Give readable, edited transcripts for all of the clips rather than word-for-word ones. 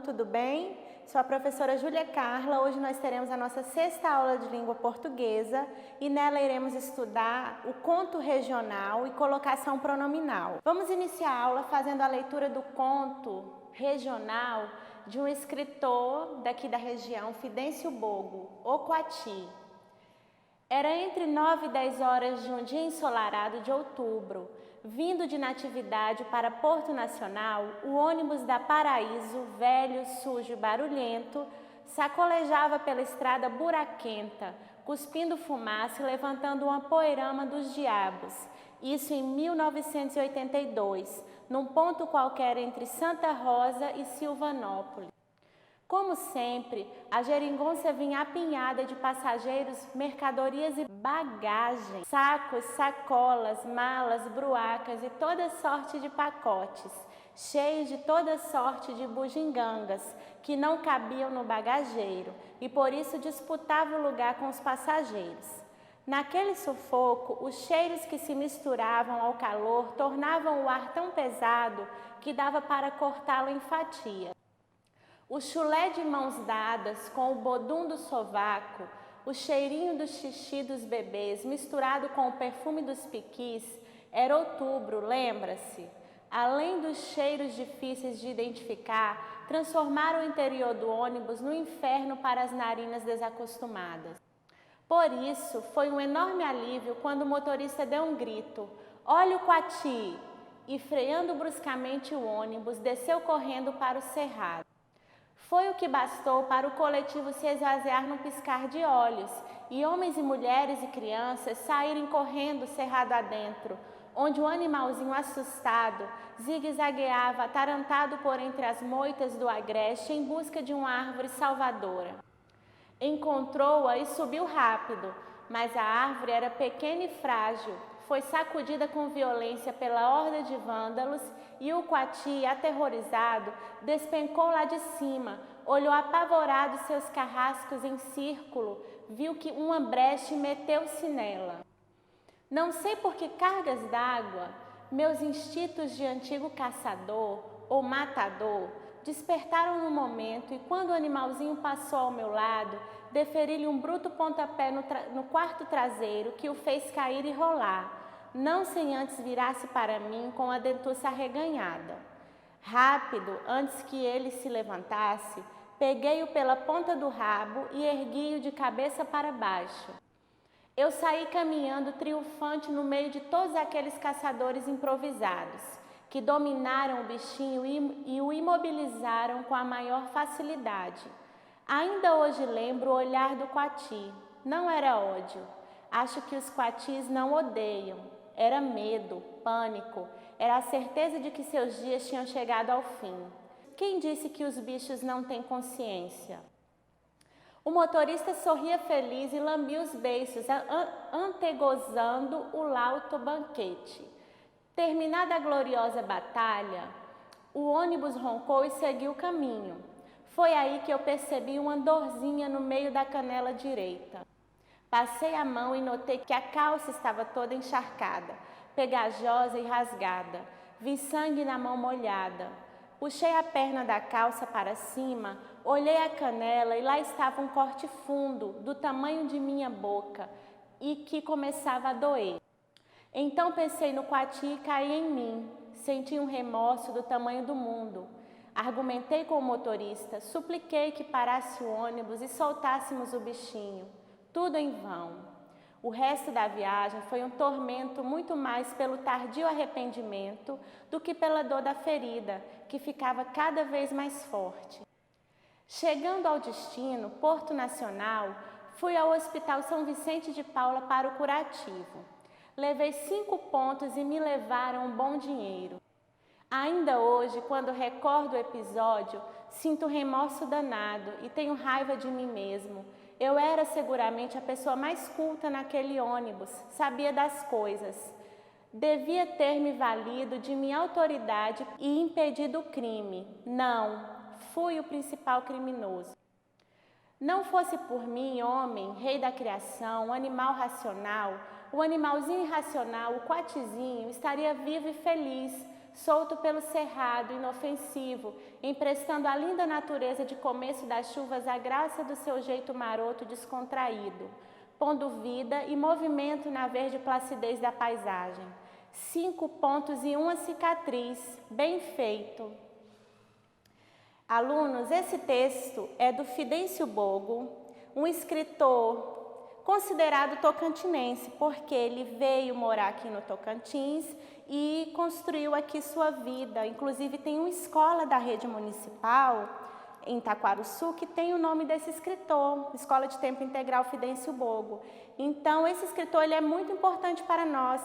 tudo bem? Sou a professora Júlia Carla. Hoje nós teremos a nossa 6ª aula de língua portuguesa e nela iremos estudar o conto regional e colocação pronominal. Vamos iniciar a aula fazendo a leitura do conto regional de um escritor daqui da região, Fidêncio Bogo, O Coati. Era entre 9 e 10 horas de um dia ensolarado de outubro. Vindo de Natividade para Porto Nacional, o ônibus da Paraíso, velho, sujo e barulhento, sacolejava pela estrada buraquenta, cuspindo fumaça e levantando uma poeirama dos diabos. Isso em 1982, num ponto qualquer entre Santa Rosa e Silvanópolis. Como sempre, a geringonça vinha apinhada de passageiros, mercadorias e bagagens, sacos, sacolas, malas, bruacas e toda sorte de pacotes, cheios de toda sorte de bugigangas, que não cabiam no bagageiro e por isso disputavam o lugar com os passageiros. Naquele sufoco, os cheiros que se misturavam ao calor tornavam o ar tão pesado que dava para cortá-lo em fatias. O chulé de mãos dadas com o bodum do sovaco, o cheirinho do xixi dos bebês misturado com o perfume dos piquis, era outubro, lembra-se? Além dos cheiros difíceis de identificar, transformaram o interior do ônibus no inferno para as narinas desacostumadas. Por isso, foi um enorme alívio quando o motorista deu um grito: "Olha o Coati!" e, freando bruscamente o ônibus, desceu correndo para o cerrado. Foi o que bastou para o coletivo se esvaziar num piscar de olhos e homens e mulheres e crianças saírem correndo cerrado adentro, onde o animalzinho assustado zigue-zagueava atarantado por entre as moitas do agreste em busca de uma árvore salvadora. Encontrou-a e subiu rápido, mas a árvore era pequena e frágil. Foi sacudida com violência pela horda de vândalos e o Coati, aterrorizado, despencou lá de cima, olhou apavorado seus carrascos em círculo, viu que uma brecha e meteu-se nela. Não sei por que cargas d'água, meus instintos de antigo caçador ou matador despertaram no momento e quando o animalzinho passou ao meu lado, deferi-lhe um bruto pontapé no quarto traseiro que o fez cair e rolar, não sem antes virar-se para mim com a dentuça arreganhada. Rápido, antes que ele se levantasse, peguei-o pela ponta do rabo e ergui-o de cabeça para baixo. Eu saí caminhando triunfante no meio de todos aqueles caçadores improvisados, que dominaram o bichinho e o imobilizaram com a maior facilidade. Ainda hoje lembro o olhar do Coati. Não era ódio. Acho que os Coatis não odeiam. Era medo, pânico. Era a certeza de que seus dias tinham chegado ao fim. Quem disse que os bichos não têm consciência? O motorista sorria feliz e lambia os beiços, antegozando o lauto banquete. Terminada a gloriosa batalha, o ônibus roncou e seguiu o caminho. Foi aí que eu percebi uma dorzinha no meio da canela direita. Passei a mão e notei que a calça estava toda encharcada, pegajosa e rasgada. Vi sangue na mão molhada. Puxei a perna da calça para cima, olhei a canela e lá estava um corte fundo, do tamanho de minha boca, e que começava a doer. Então pensei no Coati e caí em mim. Senti um remorso do tamanho do mundo. Argumentei com o motorista, supliquei que parasse o ônibus e soltássemos o bichinho. Tudo em vão. O resto da viagem foi um tormento muito mais pelo tardio arrependimento do que pela dor da ferida, que ficava cada vez mais forte. Chegando ao destino, Porto Nacional, fui ao Hospital São Vicente de Paula para o curativo. Levei 5 pontos e me levaram um bom dinheiro. Ainda hoje, quando recordo o episódio, sinto remorso danado e tenho raiva de mim mesmo. Eu era seguramente a pessoa mais culta naquele ônibus, sabia das coisas. Devia ter me valido de minha autoridade e impedido o crime. Não, fui o principal criminoso. Não fosse por mim, homem, rei da criação, animal racional, o animalzinho irracional, o coatizinho, estaria vivo e feliz, solto pelo cerrado, inofensivo, emprestando à linda natureza de começo das chuvas a graça do seu jeito maroto descontraído, pondo vida e movimento na verde placidez da paisagem. 5 pontos e uma cicatriz, bem feito. Alunos, esse texto é do Fidêncio Bogo, um escritor considerado tocantinense, porque ele veio morar aqui no Tocantins e construiu aqui sua vida. Inclusive tem uma escola da rede municipal em Taquarussu que tem o nome desse escritor, Escola de Tempo Integral Fidêncio Bogo. Então esse escritor ele é muito importante para nós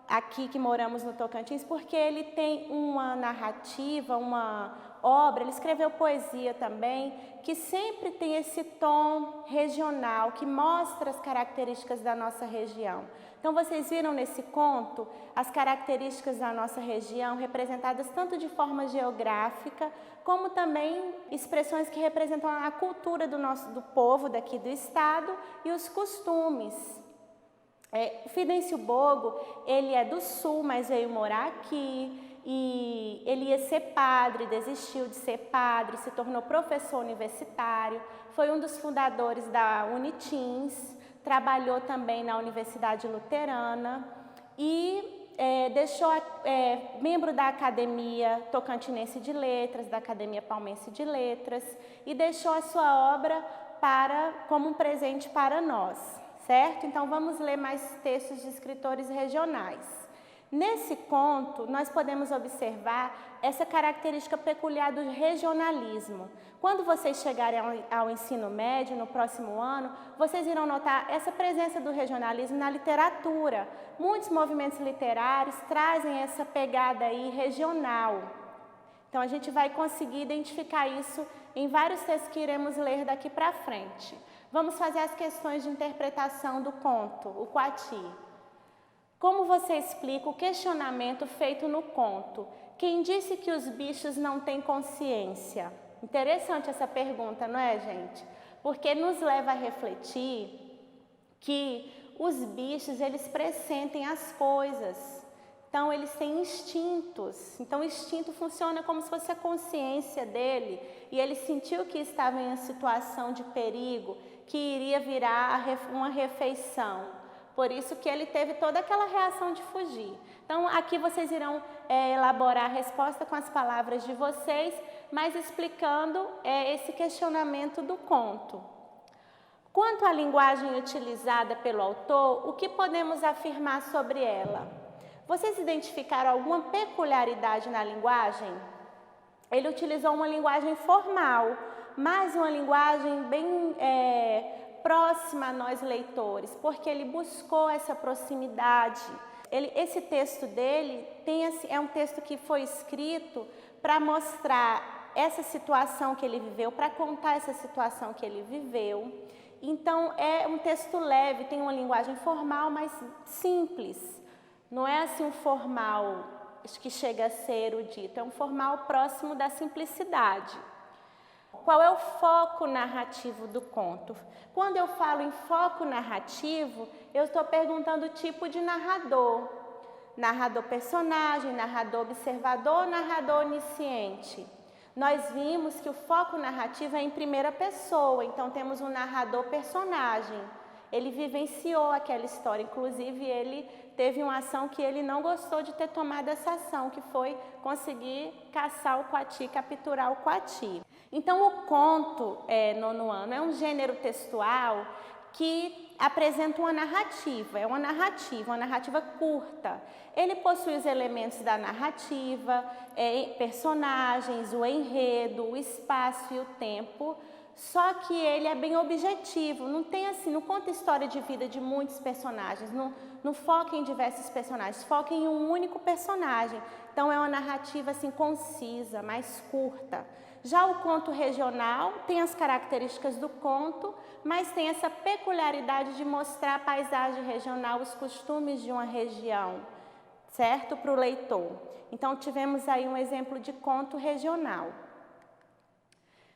aqui que moramos no Tocantins, porque ele tem uma narrativa, uma obra, ele escreveu poesia também, que sempre tem esse tom regional, que mostra as características da nossa região. Então vocês viram nesse conto as características da nossa região representadas tanto de forma geográfica, como também expressões que representam a cultura do povo daqui do estado e os costumes. O Fidêncio Bogo, ele é do sul, mas veio morar aqui. E ele ia ser padre, desistiu de ser padre, se tornou professor universitário, foi um dos fundadores da Unitins, trabalhou também na Universidade Luterana e membro da Academia Tocantinense de Letras, da Academia Palmense de Letras, e deixou a sua obra como um presente para nós, certo? Então vamos ler mais textos de escritores regionais. Nesse conto, nós podemos observar essa característica peculiar do regionalismo. Quando vocês chegarem ao ensino médio, no próximo ano, vocês irão notar essa presença do regionalismo na literatura. Muitos movimentos literários trazem essa pegada aí regional. Então, a gente vai conseguir identificar isso em vários textos que iremos ler daqui para frente. Vamos fazer as questões de interpretação do conto, o Coati. Como você explica o questionamento feito no conto? Quem disse que os bichos não têm consciência? Interessante essa pergunta, não é, gente? Porque nos leva a refletir que os bichos, eles pressentem as coisas. Então, eles têm instintos. Então, o instinto funciona como se fosse a consciência dele. E ele sentiu que estava em uma situação de perigo, que iria virar uma refeição. Por isso que ele teve toda aquela reação de fugir. Então, aqui vocês irão elaborar a resposta com as palavras de vocês, mas explicando esse questionamento do conto. Quanto à linguagem utilizada pelo autor, o que podemos afirmar sobre ela? Vocês identificaram alguma peculiaridade na linguagem? Ele utilizou uma linguagem formal, mas uma linguagem bem próxima a nós leitores, porque ele buscou essa proximidade. Esse texto dele é um texto que foi escrito para mostrar essa situação que ele viveu, para contar essa situação que ele viveu. Então, é um texto leve, tem uma linguagem formal, mas simples. Não é assim um formal que chega a ser erudito, é um formal próximo da simplicidade. Qual é o foco narrativo do conto? Quando eu falo em foco narrativo, eu estou perguntando o tipo de narrador. Narrador personagem, narrador observador, narrador onisciente. Nós vimos que o foco narrativo é em primeira pessoa, então temos um narrador personagem. Ele vivenciou aquela história, inclusive ele teve uma ação que ele não gostou de ter tomado essa ação, que foi conseguir caçar o Coati, capturar o Coati. Então, o conto nono ano é um gênero textual que apresenta uma narrativa, uma narrativa curta. Ele possui os elementos da narrativa, personagens, o enredo, o espaço e o tempo, só que ele é bem objetivo, não conta história de vida de muitos personagens, não foca em diversos personagens, foca em um único personagem. Então é uma narrativa assim concisa, mais curta. Já o conto regional tem as características do conto, mas tem essa peculiaridade de mostrar a paisagem regional, os costumes de uma região, certo? Para o leitor. Então tivemos aí um exemplo de conto regional.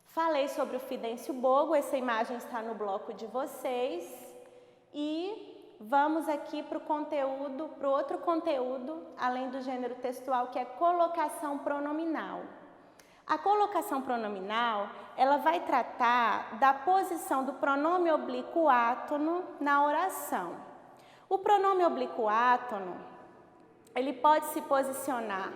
Falei sobre o Fidêncio Bogo, essa imagem está no bloco de vocês. E vamos aqui para o conteúdo, para o outro conteúdo, além do gênero textual, que é colocação pronominal. A colocação pronominal, ela vai tratar da posição do pronome oblíquo átono na oração. O pronome oblíquo átono, ele pode se posicionar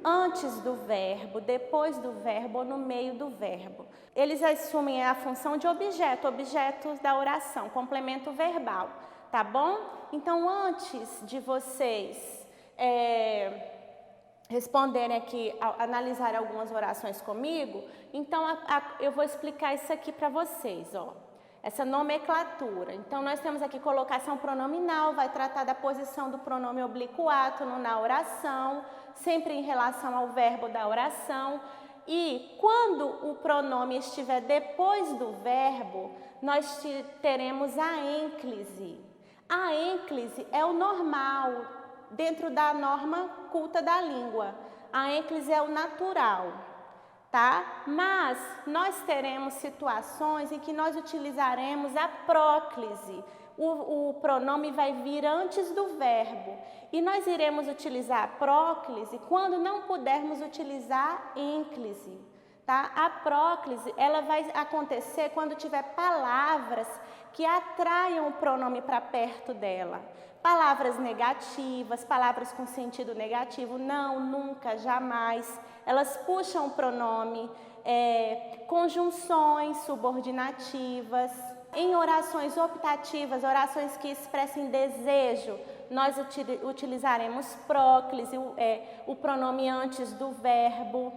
antes do verbo, depois do verbo ou no meio do verbo. Eles assumem a função de objeto, objetos da oração, complemento verbal, tá bom? Então, antes de vocês responderem aqui, analisar algumas orações comigo, então eu vou explicar isso aqui para vocês, ó. Essa nomenclatura. Então, nós temos aqui colocação pronominal, vai tratar da posição do pronome oblíquo átono na oração, sempre em relação ao verbo da oração. E quando o pronome estiver depois do verbo, nós teremos a ênclise. A ênclise é o normal, dentro da norma culta da língua. A ênclise é o natural, tá? Mas nós teremos situações em que nós utilizaremos a próclise. O pronome vai vir antes do verbo. E nós iremos utilizar a próclise quando não pudermos utilizar ênclise, tá? A próclise, ela vai acontecer quando tiver palavras que atraiam o pronome para perto dela. Palavras negativas, palavras com sentido negativo, não, nunca, jamais. Elas puxam o pronome, conjunções subordinativas. Em orações optativas, orações que expressem desejo, nós utilizaremos próclise, o pronome antes do verbo.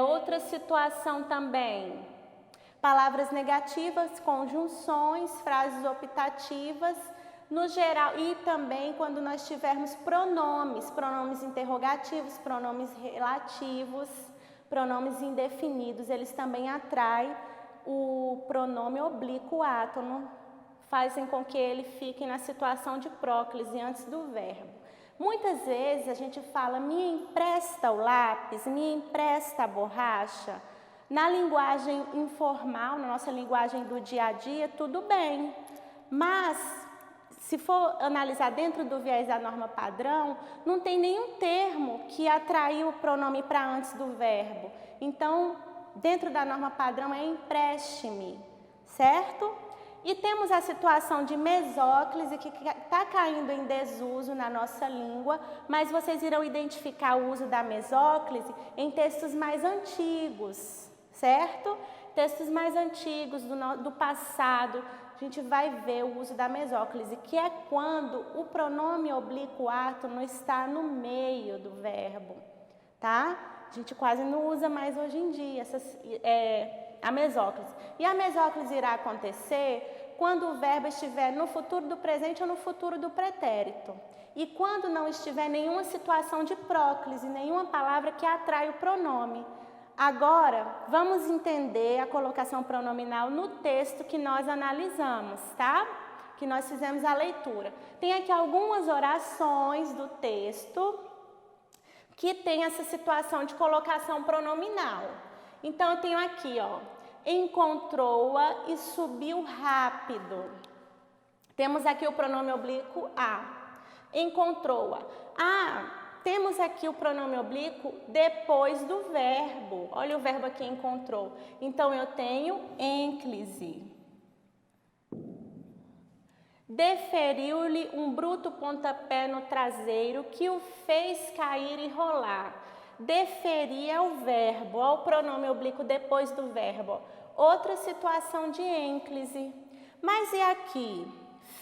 Outra situação também, palavras negativas, conjunções, frases optativas, no geral, e também quando nós tivermos pronomes interrogativos, pronomes relativos, pronomes indefinidos, eles também atraem o pronome oblíquo átono, fazem com que ele fique na situação de próclise antes do verbo. Muitas vezes a gente fala, me empresta o lápis, me empresta a borracha. Na linguagem informal, na nossa linguagem do dia a dia, tudo bem, mas se for analisar dentro do viés da norma padrão, não tem nenhum termo que atraiu o pronome para antes do verbo. Então, dentro da norma padrão é empreste-me, certo? E temos a situação de mesóclise, que está caindo em desuso na nossa língua, mas vocês irão identificar o uso da mesóclise em textos mais antigos, certo? Textos mais antigos do passado, a gente vai ver o uso da mesóclise, que é quando o pronome oblíquo átono está no meio do verbo, tá? A gente quase não usa mais hoje em dia a mesóclise. E a mesóclise irá acontecer quando o verbo estiver no futuro do presente ou no futuro do pretérito. E quando não estiver nenhuma situação de próclise, nenhuma palavra que atrai o pronome. Agora, vamos entender a colocação pronominal no texto que nós analisamos, tá? Que nós fizemos a leitura. Tem aqui algumas orações do texto que tem essa situação de colocação pronominal. Então, eu tenho aqui, ó, encontrou-a e subiu rápido. Temos aqui o pronome oblíquo a. Encontrou-a. Temos aqui o pronome oblíquo depois do verbo. Olha o verbo aqui, encontrou. Então, eu tenho ênclise. Deferiu-lhe um bruto pontapé no traseiro que o fez cair e rolar. Deferir é o verbo, olha o pronome oblíquo depois do verbo. Outra situação de ênclise. Mas e aqui?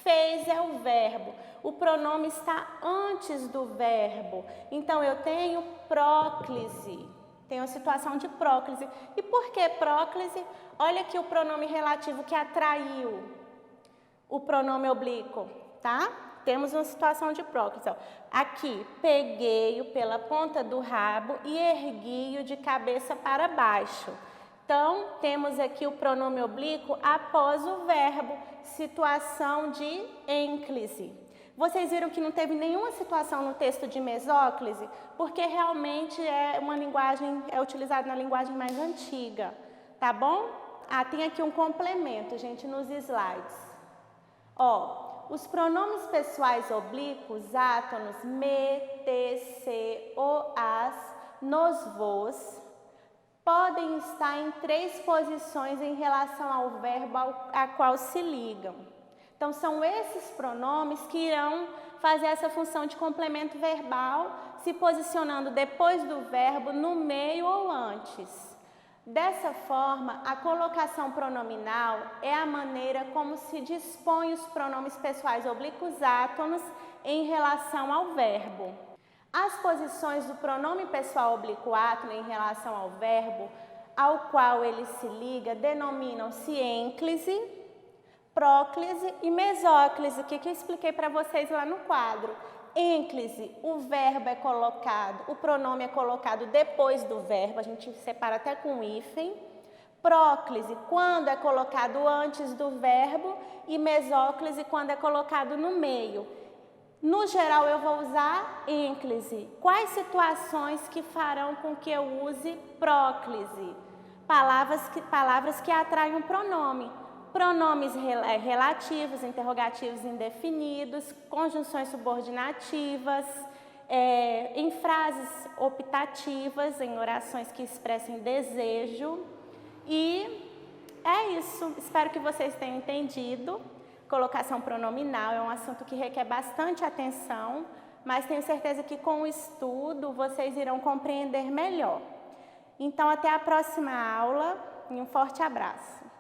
Fez é o verbo. O pronome está antes do verbo. Então, eu tenho próclise. Tenho a situação de próclise. E por que próclise? Olha aqui o pronome relativo que atraiu o pronome oblíquo, tá? Temos uma situação de próclise. Ó. Aqui, peguei-o pela ponta do rabo e ergui-o de cabeça para baixo. Então, temos aqui o pronome oblíquo após o verbo, situação de ênclise. Vocês viram que não teve nenhuma situação no texto de mesóclise, porque realmente é utilizado na linguagem mais antiga, tá bom? Tem aqui um complemento, gente, nos slides. Ó, os pronomes pessoais oblíquos, átonos, me, te, se, o, as, nos, vos, podem estar em 3 posições em relação ao verbo a qual se ligam. Então, são esses pronomes que irão fazer essa função de complemento verbal, se posicionando depois do verbo, no meio ou antes. Dessa forma, a colocação pronominal é a maneira como se dispõe os pronomes pessoais oblíquos átonos em relação ao verbo. As posições do pronome pessoal oblíquo átono em relação ao verbo ao qual ele se liga denominam-se ênclise, próclise e mesóclise, que eu expliquei para vocês lá no quadro. Ênclise, o verbo é colocado, o pronome é colocado depois do verbo, a gente separa até com hífen. Próclise, quando é colocado antes do verbo, e mesóclise, quando é colocado no meio. No geral, eu vou usar ênclise. Quais situações que farão com que eu use próclise? Palavras que atraem um pronome. Pronomes relativos, interrogativos indefinidos, conjunções subordinativas, em frases optativas, em orações que expressem desejo. E é isso. Espero que vocês tenham entendido. Colocação pronominal é um assunto que requer bastante atenção, mas tenho certeza que com o estudo vocês irão compreender melhor. Então, até a próxima aula e um forte abraço.